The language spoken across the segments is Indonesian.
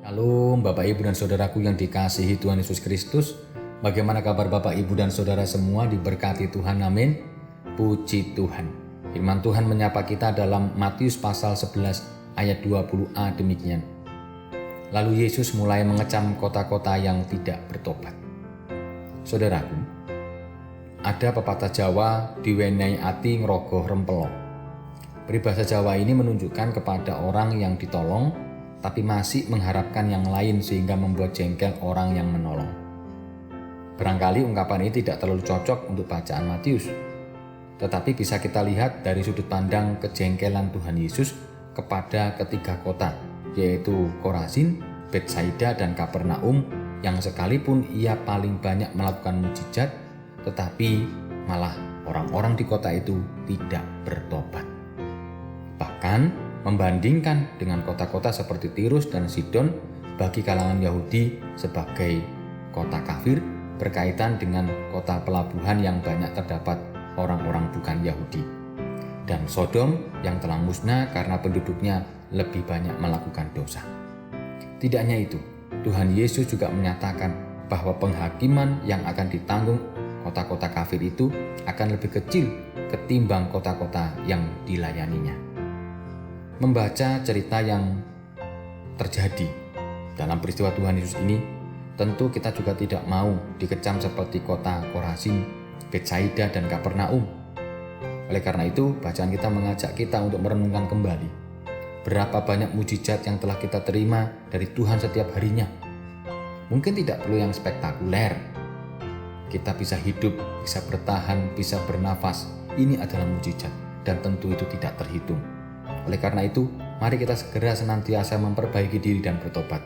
Halo Bapak Ibu dan Saudaraku yang dikasihi Tuhan Yesus Kristus. Bagaimana kabar Bapak Ibu dan Saudara semua, diberkati Tuhan, amin. Puji Tuhan. Firman Tuhan menyapa kita dalam Matius pasal 11 ayat 20a demikian. Lalu Yesus mulai mengecam kota-kota yang tidak bertobat. Saudaraku, ada pepatah Jawa, diwenehi ati ngrogoh rempelo. Peribahasa Jawa ini menunjukkan kepada orang yang ditolong tapi masih mengharapkan yang lain sehingga membuat jengkel orang yang menolong. Barangkali ungkapan ini tidak terlalu cocok untuk bacaan Matius, tetapi bisa kita lihat dari sudut pandang kejengkelan Tuhan Yesus kepada ketiga kota, yaitu Korazin, Betsaida, dan Kapernaum, yang sekalipun ia paling banyak melakukan mukjizat, tetapi malah orang-orang di kota itu tidak bertobat. Bahkan membandingkan dengan kota-kota seperti Tirus dan Sidon bagi kalangan Yahudi sebagai kota kafir, berkaitan dengan kota pelabuhan yang banyak terdapat orang-orang bukan Yahudi, dan Sodom yang telah musnah karena penduduknya lebih banyak melakukan dosa. Tidak hanya itu, Tuhan Yesus juga menyatakan bahwa penghakiman yang akan ditanggung kota-kota kafir itu akan lebih kecil ketimbang kota-kota yang dilayaninya. Membaca cerita yang terjadi dalam peristiwa Tuhan Yesus ini, tentu kita juga tidak mau dikecam seperti kota Korazin, Betsaida, dan Kapernaum. Oleh karena itu, bacaan kita mengajak kita untuk merenungkan kembali berapa banyak mukjizat yang telah kita terima dari Tuhan setiap harinya. Mungkin tidak perlu yang spektakuler. Kita bisa hidup, bisa bertahan, bisa bernafas. Ini adalah mukjizat dan tentu itu tidak terhitung. Oleh karena itu, mari kita segera senantiasa memperbaiki diri dan bertobat.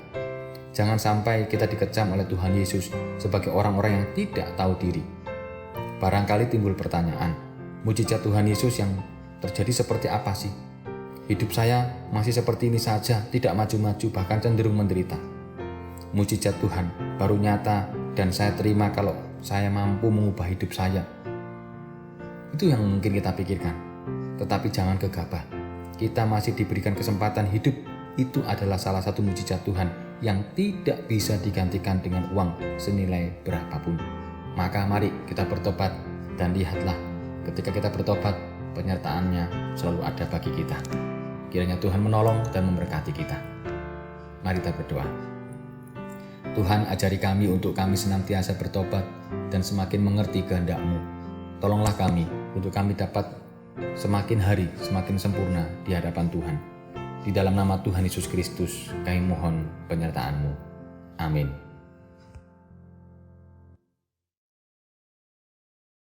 Jangan sampai kita dikecam oleh Tuhan Yesus sebagai orang-orang yang tidak tahu diri. Barangkali timbul pertanyaan, mukjizat Tuhan Yesus yang terjadi seperti apa sih? Hidup saya masih seperti ini saja, tidak maju-maju, bahkan cenderung menderita. Mukjizat Tuhan baru nyata dan saya terima kalau saya mampu mengubah hidup saya. Itu yang mungkin kita pikirkan. Tetapi jangan gegabah. Kita masih diberikan kesempatan hidup. Itu adalah salah satu mukjizat Tuhan yang tidak bisa digantikan dengan uang senilai berapapun. Maka mari kita bertobat, dan lihatlah ketika kita bertobat, penyertaannya selalu ada bagi kita. Kiranya Tuhan menolong dan memberkati kita. Mari kita berdoa. Tuhan, ajari kami untuk kami senantiasa bertobat dan semakin mengerti kehendak-Mu. Tolonglah kami untuk kami dapat semakin hari semakin sempurna di hadapan Tuhan. Di dalam nama Tuhan Yesus Kristus kami mohon penyertaan-Mu. Amin.